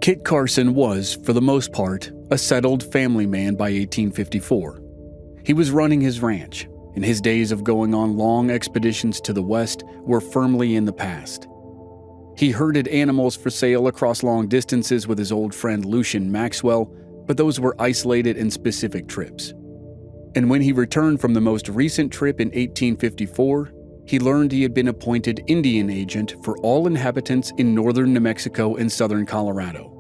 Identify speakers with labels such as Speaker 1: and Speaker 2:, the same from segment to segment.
Speaker 1: Kit Carson was, for the most part, a settled family man by 1854. He was running his ranch, and his days of going on long expeditions to the west were firmly in the past. He herded animals for sale across long distances with his old friend Lucian Maxwell, but those were isolated and specific trips. And when he returned from the most recent trip in 1854, he learned he had been appointed Indian agent for all inhabitants in northern New Mexico and southern Colorado.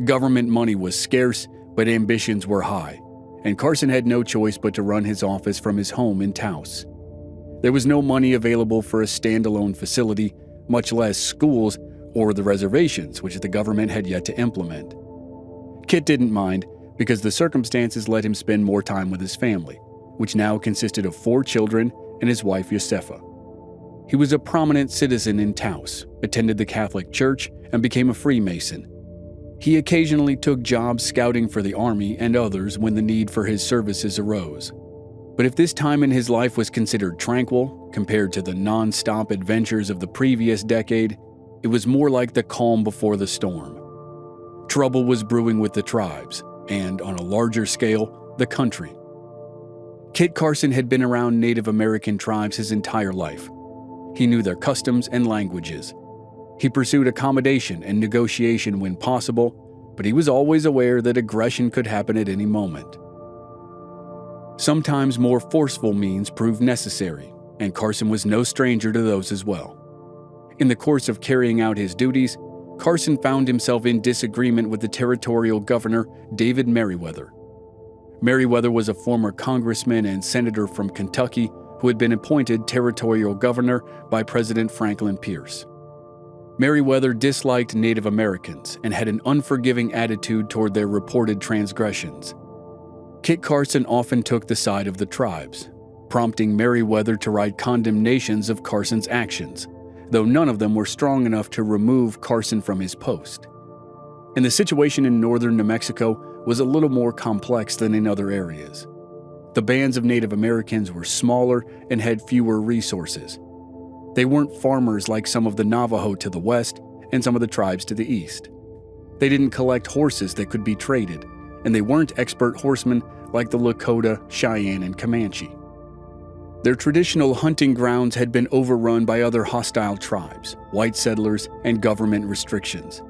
Speaker 1: Government money was scarce, but ambitions were high, and Carson had no choice but to run his office from his home in Taos. There was no money available for a standalone facility, much less schools or the reservations, which the government had yet to implement. Kit didn't mind, because the circumstances let him spend more time with his family, which now consisted of 4 children and his wife Josefa. He was a prominent citizen in Taos, attended the Catholic Church, and became a Freemason. He occasionally took jobs scouting for the army and others when the need for his services arose. But if this time in his life was considered tranquil compared to the non-stop adventures of the previous decade, it was more like the calm before the storm. Trouble was brewing with the tribes, and on a larger scale, the country. Kit Carson had been around Native American tribes his entire life. He knew their customs and languages. He pursued accommodation and negotiation when possible, but he was always aware that aggression could happen at any moment. Sometimes more forceful means proved necessary, and Carson was no stranger to those as well. In the course of carrying out his duties, Carson found himself in disagreement with the territorial governor, David Meriwether. Meriwether was a former congressman and senator from Kentucky who had been appointed territorial governor by President Franklin Pierce. Meriwether disliked Native Americans and had an unforgiving attitude toward their reported transgressions. Kit Carson often took the side of the tribes, prompting Meriwether to write condemnations of Carson's actions, though none of them were strong enough to remove Carson from his post. And the situation in northern New Mexico was a little more complex than in other areas. The bands of Native Americans were smaller and had fewer resources. They weren't farmers like some of the Navajo to the west and some of the tribes to the east. They didn't collect horses that could be traded, and they weren't expert horsemen like the Lakota, Cheyenne, and Comanche. Their traditional hunting grounds had been overrun by other hostile tribes, white settlers, and government restrictions.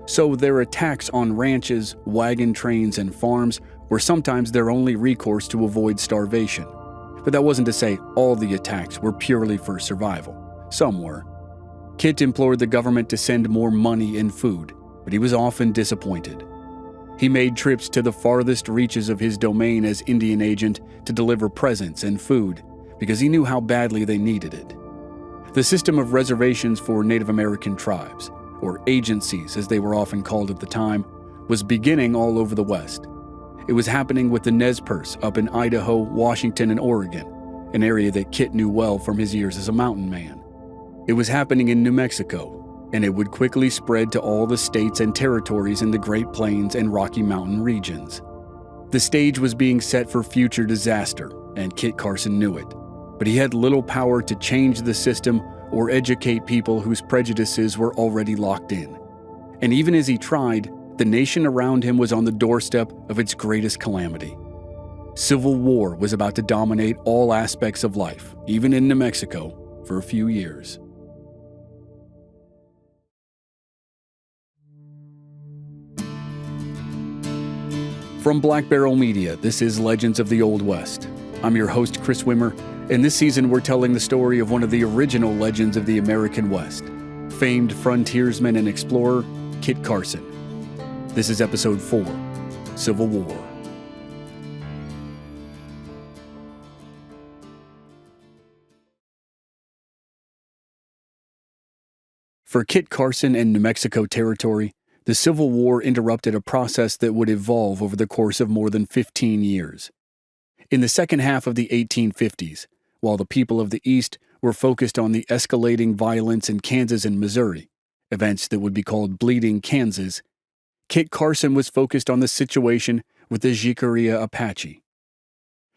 Speaker 1: So their attacks on ranches, wagon trains, and farms were sometimes their only recourse to avoid starvation. But that wasn't to say all the attacks were purely for survival. Some were. Kit implored the government to send more money and food, but he was often disappointed. He made trips to the farthest reaches of his domain as Indian agent to deliver presents and food, because he knew how badly they needed it. The system of reservations for Native American tribes, or agencies as they were often called at the time, was beginning all over the West. It was happening with the Nez Perce up in Idaho, Washington, and Oregon, an area that Kit knew well from his years as a mountain man. It was happening in New Mexico, and it would quickly spread to all the states and territories in the Great Plains and Rocky Mountain regions. The stage was being set for future disaster, and Kit Carson knew it, but he had little power to change the system or educate people whose prejudices were already locked in. And even as he tried, the nation around him was on the doorstep of its greatest calamity. Civil war was about to dominate all aspects of life, even in New Mexico, for a few years. From Black Barrel Media, this is Legends of the Old West. I'm your host, Chris Wimmer, and this season we're telling the story of one of the original legends of the American West, famed frontiersman and explorer, Kit Carson. This is Episode 4, Civil War. For Kit Carson and New Mexico Territory, the Civil War interrupted a process that would evolve over the course of more than 15 years. In the second half of the 1850s, while the people of the East were focused on the escalating violence in Kansas and Missouri, events that would be called Bleeding Kansas, Kit Carson was focused on the situation with the Jicarilla Apache.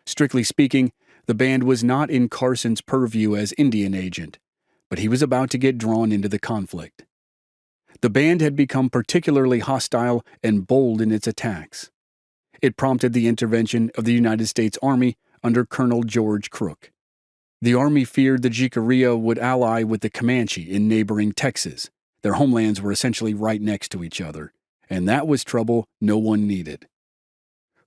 Speaker 1: Strictly speaking, the band was not in Carson's purview as Indian agent, but he was about to get drawn into the conflict. The band had become particularly hostile and bold in its attacks. It prompted the intervention of the United States Army under Colonel George Crook. The Army feared the Jicarilla would ally with the Comanche in neighboring Texas. Their homelands were essentially right next to each other, and that was trouble no one needed.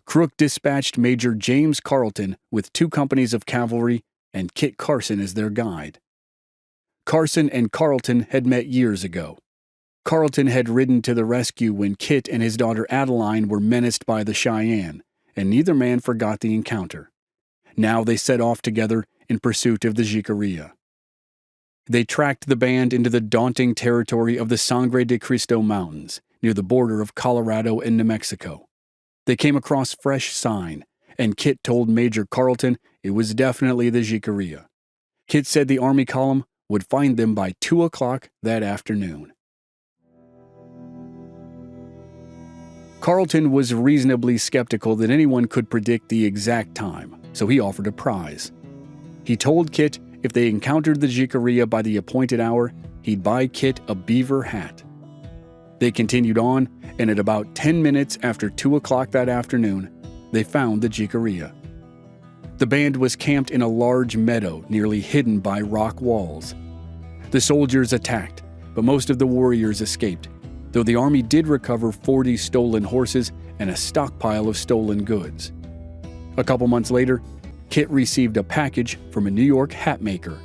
Speaker 1: Crook dispatched Major James Carleton with 2 companies of cavalry and Kit Carson as their guide. Carson and Carleton had met years ago. Carleton had ridden to the rescue when Kit and his daughter Adeline were menaced by the Cheyenne, and neither man forgot the encounter. Now they set off together in pursuit of the Jicarilla. They tracked the band into the daunting territory of the Sangre de Cristo Mountains, near the border of Colorado and New Mexico. They came across fresh sign, and Kit told Major Carleton it was definitely the Jicarilla. Kit said the Army column would find them by 2 o'clock that afternoon. Carleton was reasonably skeptical that anyone could predict the exact time, so he offered a prize. He told Kit if they encountered the Jicarilla by the appointed hour, he'd buy Kit a beaver hat. They continued on, and at about 10 minutes after 2 o'clock that afternoon, they found the Jicarilla. The band was camped in a large meadow nearly hidden by rock walls. The soldiers attacked, but most of the warriors escaped, though the Army did recover 40 stolen horses and a stockpile of stolen goods. A couple months later, Kit received a package from a New York hat maker.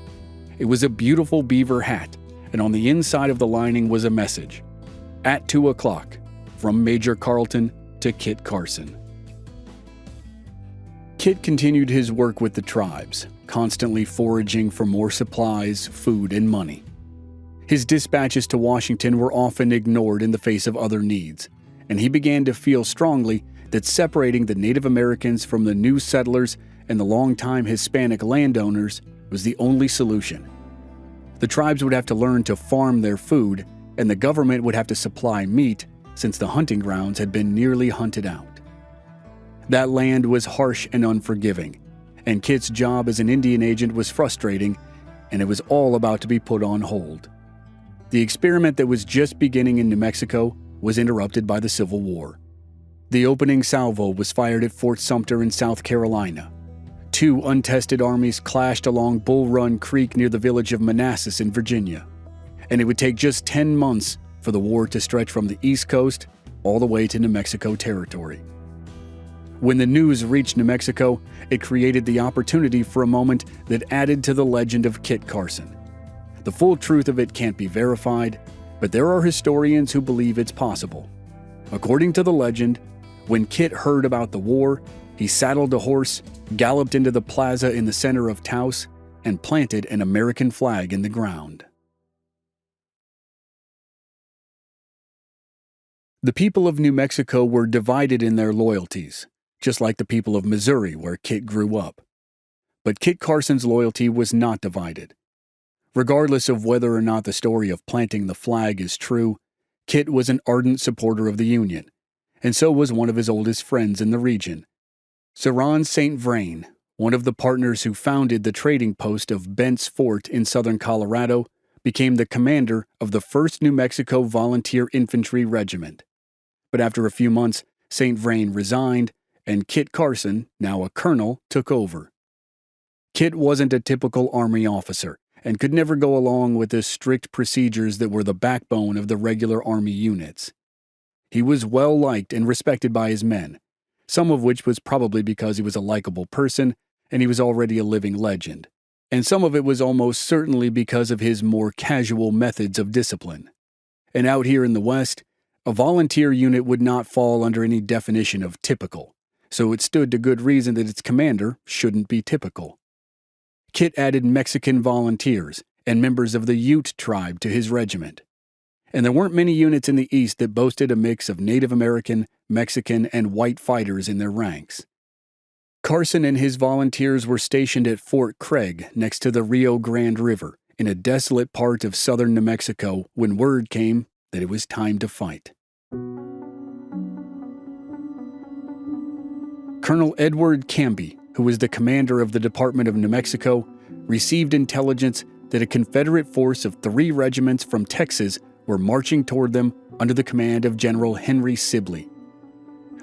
Speaker 1: It was a beautiful beaver hat, and on the inside of the lining was a message. At 2 o'clock, from Major Carleton to Kit Carson. Kit continued his work with the tribes, constantly foraging for more supplies, food, and money. His dispatches to Washington were often ignored in the face of other needs, and he began to feel strongly that separating the Native Americans from the new settlers and the longtime Hispanic landowners was the only solution. The tribes would have to learn to farm their food, and the government would have to supply meat since the hunting grounds had been nearly hunted out. That land was harsh and unforgiving, and Kit's job as an Indian agent was frustrating, and it was all about to be put on hold. The experiment that was just beginning in New Mexico was interrupted by the Civil War. The opening salvo was fired at Fort Sumter in South Carolina. 2 untested armies clashed along Bull Run Creek near the village of Manassas in Virginia, and it would take just 10 months for the war to stretch from the East Coast all the way to New Mexico territory. When the news reached New Mexico, it created the opportunity for a moment that added to the legend of Kit Carson. The full truth of it can't be verified, but there are historians who believe it's possible. According to the legend, when Kit heard about the war, he saddled a horse, galloped into the plaza in the center of Taos, and planted an American flag in the ground. The people of New Mexico were divided in their loyalties, just like the people of Missouri where Kit grew up. But Kit Carson's loyalty was not divided. Regardless of whether or not the story of planting the flag is true, Kit was an ardent supporter of the Union, and so was one of his oldest friends in the region. Ceron St. Vrain, one of the partners who founded the trading post of Bent's Fort in southern Colorado, became the commander of the 1st New Mexico Volunteer Infantry Regiment. But after a few months, St. Vrain resigned, and Kit Carson, now a colonel, took over. Kit wasn't a typical Army officer, and could never go along with the strict procedures that were the backbone of the regular Army units. He was well liked and respected by his men, some of which was probably because he was a likable person and he was already a living legend, and some of it was almost certainly because of his more casual methods of discipline. And out here in the West, a volunteer unit would not fall under any definition of typical, so it stood to good reason that its commander shouldn't be typical. Kit added Mexican volunteers and members of the Ute tribe to his regiment, and there weren't many units in the East that boasted a mix of Native American, Mexican, and white fighters in their ranks. Carson and his volunteers were stationed at Fort Craig next to the Rio Grande River in a desolate part of southern New Mexico when word came that it was time to fight. Colonel Edward Canby, who was the commander of the Department of New Mexico, received intelligence that a Confederate force of 3 regiments from Texas were marching toward them under the command of General Henry Sibley.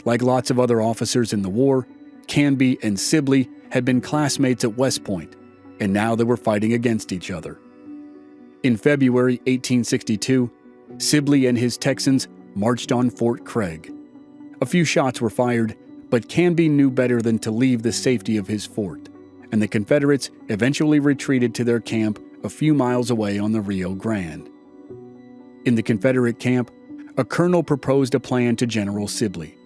Speaker 1: Like lots of other officers in the war, Canby and Sibley had been classmates at West Point, and now they were fighting against each other. In February 1862, Sibley and his Texans marched on Fort Craig. A few shots were fired, but Canby knew better than to leave the safety of his fort, and the Confederates eventually retreated to their camp a few miles away on the Rio Grande. In the Confederate camp, a colonel proposed a plan to General Sibley.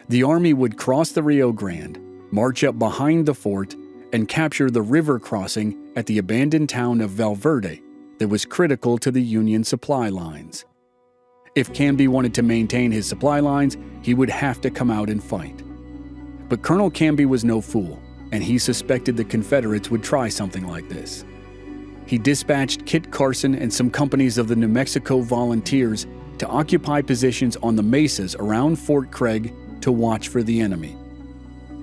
Speaker 1: The army would cross the Rio Grande, march up behind the fort, and capture the river crossing at the abandoned town of Valverde that was critical to the Union supply lines. If Canby wanted to maintain his supply lines, he would have to come out and fight. But Colonel Canby was no fool, and he suspected the Confederates would try something like this. He dispatched Kit Carson and some companies of the New Mexico Volunteers to occupy positions on the mesas around Fort Craig to watch for the enemy.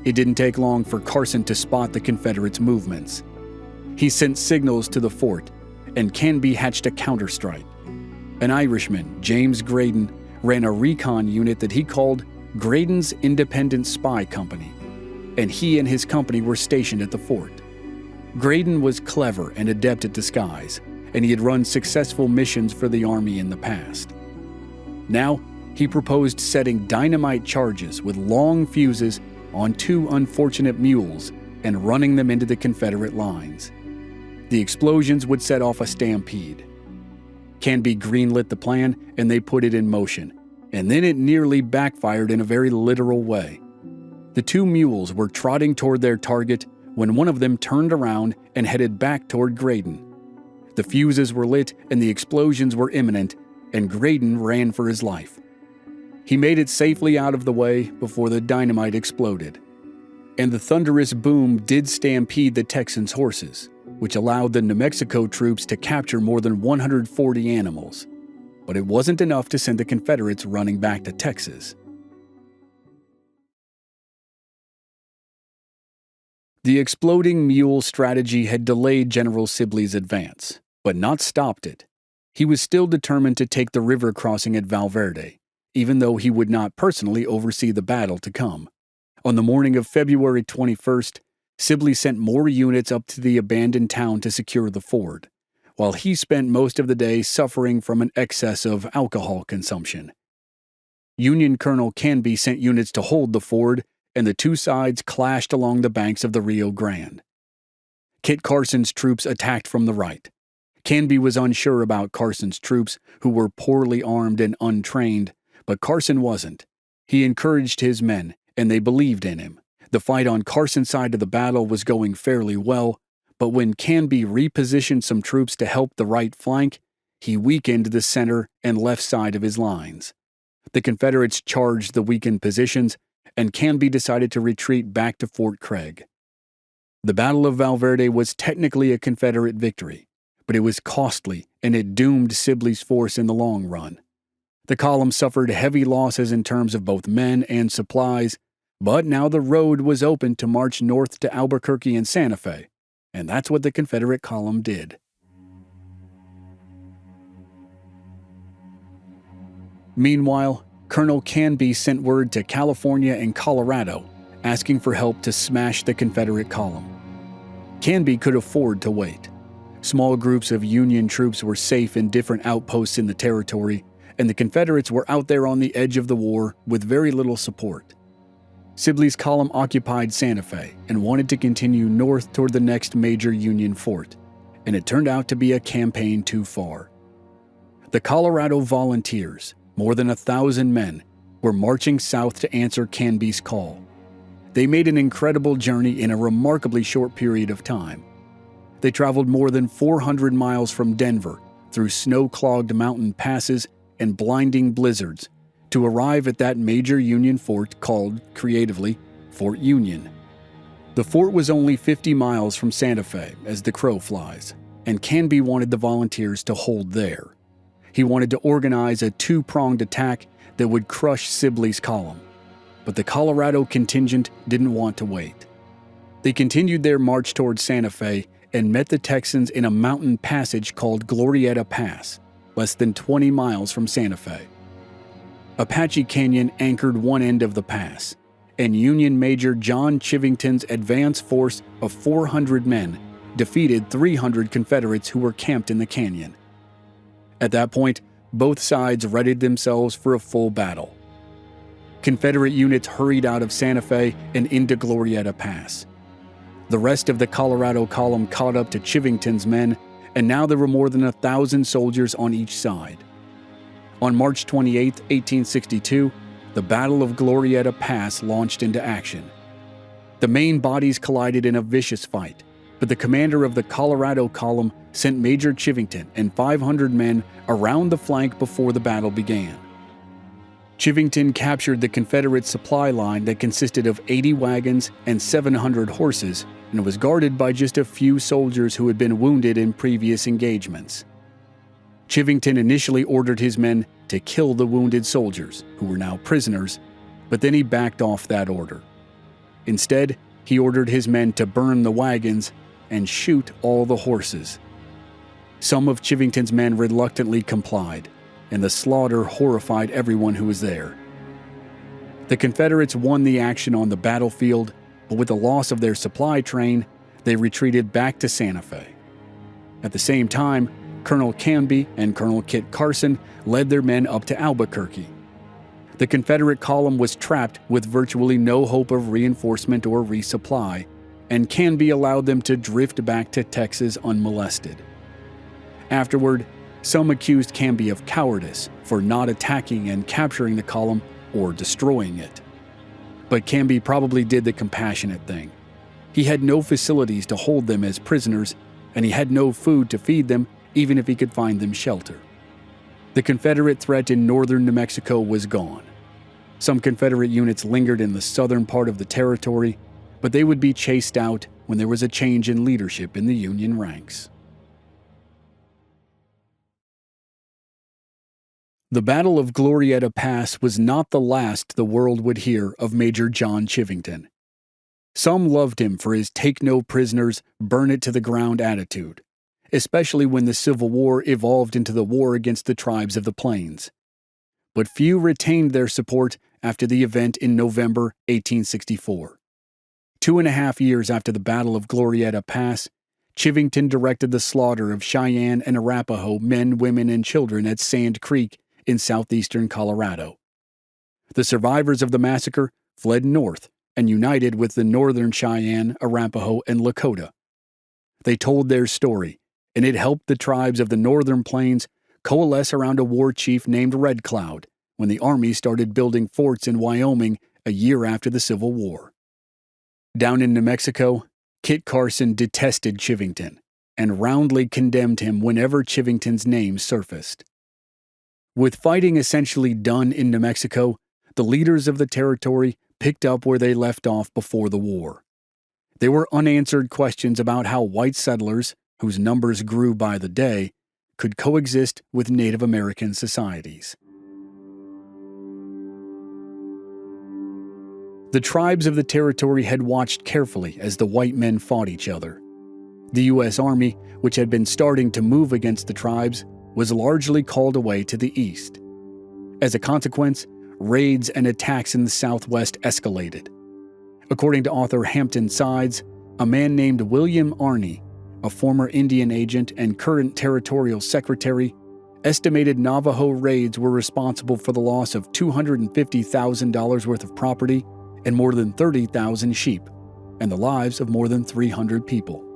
Speaker 1: It didn't take long for Carson to spot the Confederates' movements. He sent signals to the fort, and Canby hatched a counterstrike. An Irishman, James Graydon, ran a recon unit that he called Graydon's Independent Spy Company, and he and his company were stationed at the fort. Graydon was clever and adept at disguise, and he had run successful missions for the Army in the past. Now, he proposed setting dynamite charges with long fuses on two unfortunate mules and running them into the Confederate lines. The explosions would set off a stampede. Canby greenlit the plan, and they put it in motion, and then it nearly backfired in a very literal way. The two mules were trotting toward their target when one of them turned around and headed back toward Graydon. The fuses were lit and the explosions were imminent, and Graydon ran for his life. He made it safely out of the way before the dynamite exploded. And the thunderous boom did stampede the Texans' horses, which allowed the New Mexico troops to capture more than 140 animals. But it wasn't enough to send the Confederates running back to Texas. The exploding mule strategy had delayed General Sibley's advance, but not stopped it. He was still determined to take the river crossing at Valverde, even though he would not personally oversee the battle to come. On the morning of February 21st, Sibley sent more units up to the abandoned town to secure the ford, while he spent most of the day suffering from an excess of alcohol consumption. Union Colonel Canby sent units to hold the ford, and the two sides clashed along the banks of the Rio Grande. Kit Carson's troops attacked from the right. Canby was unsure about Carson's troops, who were poorly armed and untrained, but Carson wasn't. He encouraged his men, and they believed in him. The fight on Carson's side of the battle was going fairly well, but when Canby repositioned some troops to help the right flank, he weakened the center and left side of his lines. The Confederates charged the weakened positions, and Canby decided to retreat back to Fort Craig. The Battle of Valverde was technically a Confederate victory, but it was costly, and it doomed Sibley's force in the long run. The column suffered heavy losses in terms of both men and supplies, but now the road was open to march north to Albuquerque and Santa Fe, and that's what the Confederate column did. Meanwhile, Colonel Canby sent word to California and Colorado, asking for help to smash the Confederate column. Canby could afford to wait. Small groups of Union troops were safe in different outposts in the territory, and the Confederates were out there on the edge of the war with very little support. Sibley's column occupied Santa Fe and wanted to continue north toward the next major Union fort, and it turned out to be a campaign too far. The Colorado Volunteers, more than 1,000 men, were marching south to answer Canby's call. They made an incredible journey in a remarkably short period of time. They traveled more than 400 miles from Denver through snow-clogged mountain passes and blinding blizzards to arrive at that major Union fort called, creatively, Fort Union. The fort was only 50 miles from Santa Fe as the crow flies, and Canby wanted the volunteers to hold there. He wanted to organize a two-pronged attack that would crush Sibley's column, but the Colorado contingent didn't want to wait. They continued their march toward Santa Fe and met the Texans in a mountain passage called Glorieta Pass, less than 20 miles from Santa Fe. Apache Canyon anchored one end of the pass, and Union Major John Chivington's advance force of 400 men defeated 300 Confederates who were camped in the canyon. At that point, both sides readied themselves for a full battle. Confederate units hurried out of Santa Fe and into Glorieta Pass. The rest of the Colorado column caught up to Chivington's men, and now there were more than 1,000 soldiers on each side. On March 28, 1862, the Battle of Glorieta Pass launched into action. The main bodies collided in a vicious fight, but the commander of the Colorado column sent Major Chivington and 500 men around the flank before the battle began. Chivington captured the Confederate supply line that consisted of 80 wagons and 700 horses and was guarded by just a few soldiers who had been wounded in previous engagements. Chivington initially ordered his men to kill the wounded soldiers, who were now prisoners, but then he backed off that order. Instead, he ordered his men to burn the wagons and shoot all the horses. Some of Chivington's men reluctantly complied, and the slaughter horrified everyone who was there. The Confederates won the action on the battlefield, but with the loss of their supply train, they retreated back to Santa Fe. At the same time, Colonel Canby and Colonel Kit Carson led their men up to Albuquerque. The Confederate column was trapped with virtually no hope of reinforcement or resupply, and Canby allowed them to drift back to Texas unmolested. Afterward, some accused Canby of cowardice for not attacking and capturing the column or destroying it. But Canby probably did the compassionate thing. He had no facilities to hold them as prisoners, and he had no food to feed them even if he could find them shelter. The Confederate threat in northern New Mexico was gone. Some Confederate units lingered in the southern part of the territory, but they would be chased out when there was a change in leadership in the Union ranks. The Battle of Glorieta Pass was not the last the world would hear of Major John Chivington. Some loved him for his take no prisoners, burn it to the ground attitude, especially when the Civil War evolved into the war against the tribes of the plains. But few retained their support after the event in November 1864. 2.5 years after the Battle of Glorieta Pass, Chivington directed the slaughter of Cheyenne and Arapaho men, women, and children at Sand Creek in southeastern Colorado. The survivors of the massacre fled north and united with the northern Cheyenne, Arapaho, and Lakota. They told their story, and it helped the tribes of the northern plains coalesce around a war chief named Red Cloud when the Army started building forts in Wyoming a year after the Civil War. Down in New Mexico, Kit Carson detested Chivington and roundly condemned him whenever Chivington's name surfaced. With fighting essentially done in New Mexico, the leaders of the territory picked up where they left off before the war. There were unanswered questions about how white settlers, whose numbers grew by the day, could coexist with Native American societies. The tribes of the territory had watched carefully as the white men fought each other. The U.S. Army, which had been starting to move against the tribes, was largely called away to the east. As a consequence, raids and attacks in the Southwest escalated. According to author Hampton Sides, a man named William Arney, a former Indian agent and current territorial secretary, estimated Navajo raids were responsible for the loss of $250,000 worth of property and more than 30,000 sheep, and the lives of more than 300 people.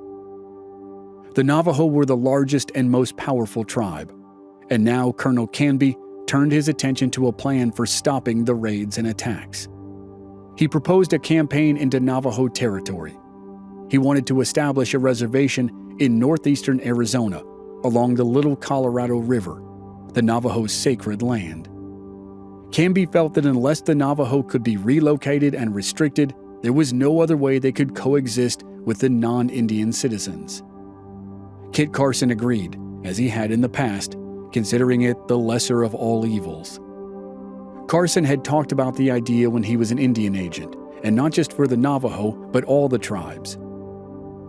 Speaker 1: The Navajo were the largest and most powerful tribe, and now Colonel Canby turned his attention to a plan for stopping the raids and attacks. He proposed a campaign into Navajo territory. He wanted to establish a reservation in northeastern Arizona along the Little Colorado River, the Navajo's sacred land. Canby felt that unless the Navajo could be relocated and restricted, there was no other way they could coexist with the non-Indian citizens. Kit Carson agreed, as he had in the past, considering it the lesser of all evils. Carson had talked about the idea when he was an Indian agent, and not just for the Navajo, but all the tribes.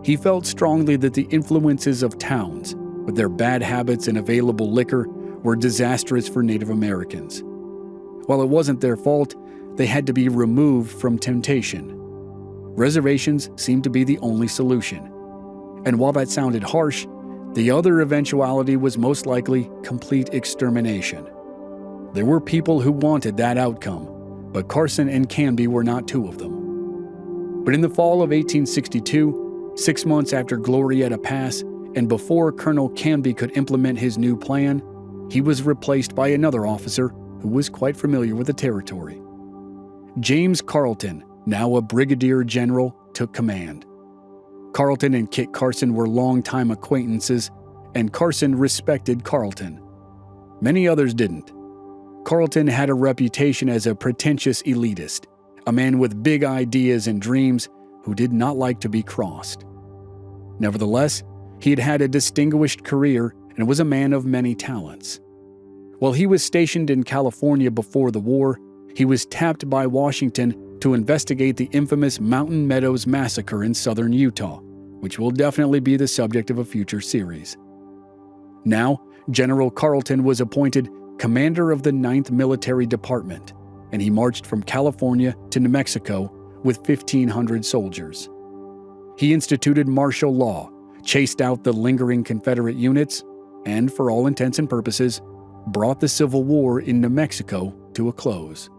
Speaker 1: He felt strongly that the influences of towns, with their bad habits and available liquor, were disastrous for Native Americans. While it wasn't their fault, they had to be removed from temptation. Reservations seemed to be the only solution. And while that sounded harsh, the other eventuality was most likely complete extermination. There were people who wanted that outcome, but Carson and Canby were not two of them. But in the fall of 1862, 6 months after Glorieta Pass, and before Colonel Canby could implement his new plan, he was replaced by another officer who was quite familiar with the territory. James Carleton, now a brigadier general, took command. Carleton and Kit Carson were longtime acquaintances, and Carson respected Carleton. Many others didn't. Carleton had a reputation as a pretentious elitist, a man with big ideas and dreams who did not like to be crossed. Nevertheless, he had had a distinguished career and was a man of many talents. While he was stationed in California before the war, he was tapped by Washington to investigate the infamous Mountain Meadows Massacre in southern Utah, which will definitely be the subject of a future series. Now, General Carleton was appointed commander of the 9th Military Department, and he marched from California to New Mexico with 1,500 soldiers. He instituted martial law, chased out the lingering Confederate units, and, for all intents and purposes, brought the Civil War in New Mexico to a close.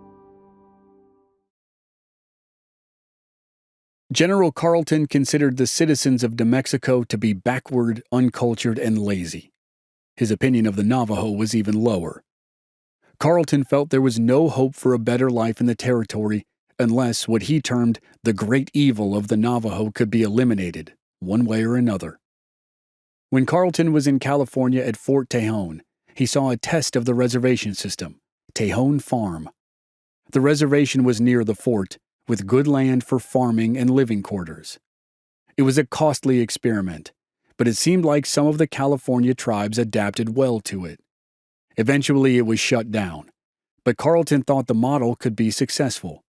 Speaker 1: General Carleton considered the citizens of New Mexico to be backward, uncultured, and lazy. His opinion of the Navajo was even lower. Carleton felt there was no hope for a better life in the territory unless what he termed the great evil of the Navajo could be eliminated, one way or another. When Carleton was in California at Fort Tejon, he saw a test of the reservation system, Tejon Farm. The reservation was near the fort, with good land for farming and living quarters. It was a costly experiment, but it seemed like some of the California tribes adapted well to it. Eventually, it was shut down, but Carleton thought the model could be successful.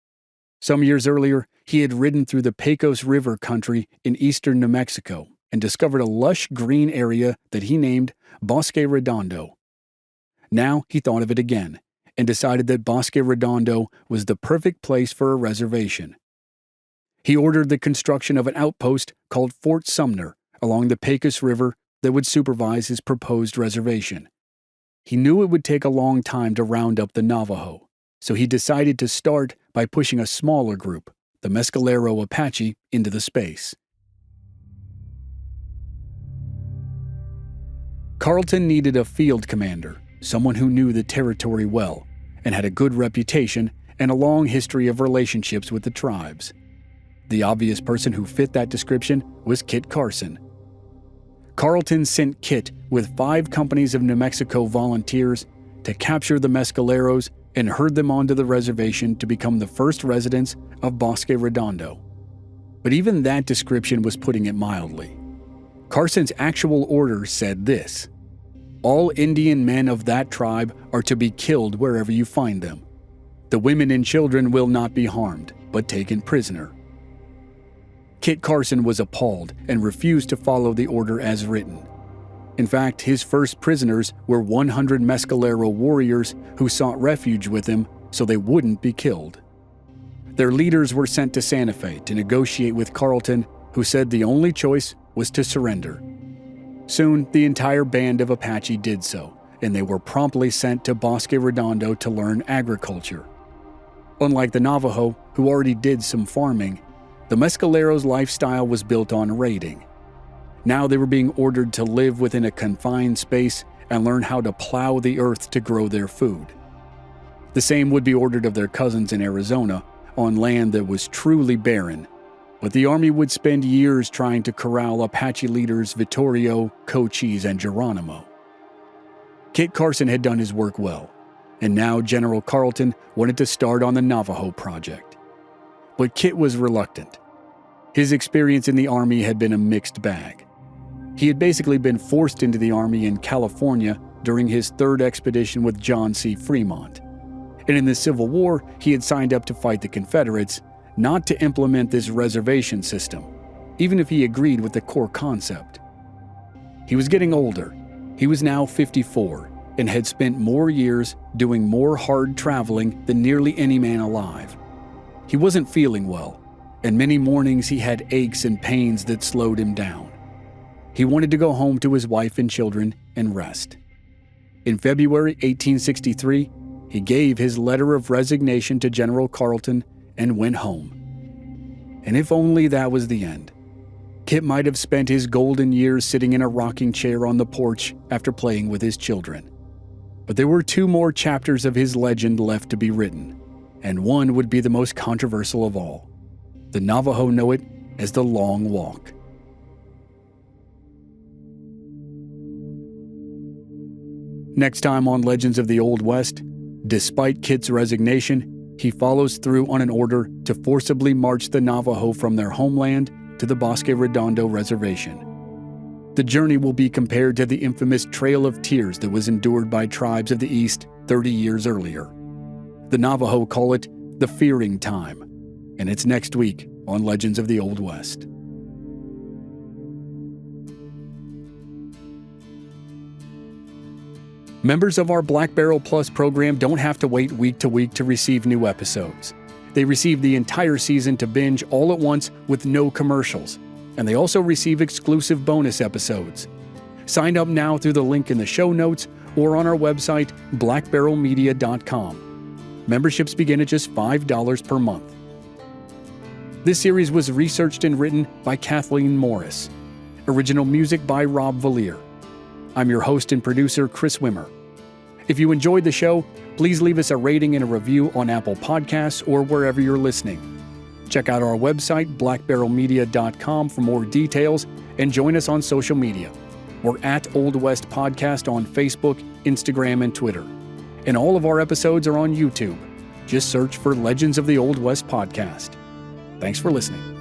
Speaker 1: Some years earlier, he had ridden through the Pecos River country in eastern New Mexico and discovered a lush green area that he named Bosque Redondo. Now he thought of it again and decided that Bosque Redondo was the perfect place for a reservation. He ordered the construction of an outpost called Fort Sumner along the Pecos River that would supervise his proposed reservation. He knew it would take a long time to round up the Navajo, so he decided to start by pushing a smaller group, the Mescalero Apache, into the space. Carleton needed a field commander, someone who knew the territory well and had a good reputation and a long history of relationships with the tribes. The obvious person who fit that description was Kit Carson. Carleton sent Kit with 5 companies of New Mexico volunteers to capture the Mescaleros and herd them onto the reservation to become the first residents of Bosque Redondo. But even that description was putting it mildly. Carson's actual order said this: "All Indian men of that tribe are to be killed wherever you find them. The women and children will not be harmed, but taken prisoner." Kit Carson was appalled and refused to follow the order as written. In fact, his first prisoners were 100 Mescalero warriors who sought refuge with him so they wouldn't be killed. Their leaders were sent to Santa Fe to negotiate with Carleton, who said the only choice was to surrender. Soon, the entire band of Apache did so, and they were promptly sent to Bosque Redondo to learn agriculture. Unlike the Navajo, who already did some farming, the Mescaleros' lifestyle was built on raiding. Now they were being ordered to live within a confined space and learn how to plow the earth to grow their food. The same would be ordered of their cousins in Arizona, on land that was truly barren, but the army would spend years trying to corral Apache leaders Vittorio, Cochise, and Geronimo. Kit Carson had done his work well, and now General Carleton wanted to start on the Navajo project. But Kit was reluctant. His experience in the army had been a mixed bag. He had basically been forced into the army in California during his 3rd expedition with John C. Fremont. And in the Civil War, he had signed up to fight the Confederates, not to implement this reservation system, even if he agreed with the core concept. He was getting older. He was now 54, and had spent more years doing more hard traveling than nearly any man alive. He wasn't feeling well, and many mornings he had aches and pains that slowed him down. He wanted to go home to his wife and children and rest. In February 1863, he gave his letter of resignation to General Carleton and went home. And if only that was the end. Kip might have spent his golden years sitting in a rocking chair on the porch after playing with his children. But there were 2 more chapters of his legend left to be written, and one would be the most controversial of all. The Navajo know it as the Long Walk. Next time on Legends of the Old West, despite Kit's resignation, he follows through on an order to forcibly march the Navajo from their homeland to the Bosque Redondo Reservation. The journey will be compared to the infamous Trail of Tears that was endured by tribes of the East 30 years earlier. The Navajo call it the Fearing Time, and it's next week on Legends of the Old West. Members of our Black Barrel Plus program don't have to wait week to week to receive new episodes. They receive the entire season to binge all at once with no commercials, and they also receive exclusive bonus episodes. Sign up now through the link in the show notes or on our website, blackbarrelmedia.com. Memberships begin at just $5 per month. This series was researched and written by Kathleen Morris. Original music by Rob Valier. I'm your host and producer, Chris Wimmer. If you enjoyed the show, please leave us a rating and a review on Apple Podcasts or wherever you're listening. Check out our website, blackbarrelmedia.com, for more details, and join us on social media. We're at Old West Podcast on Facebook, Instagram, and Twitter. And all of our episodes are on YouTube. Just search for Legends of the Old West Podcast. Thanks for listening.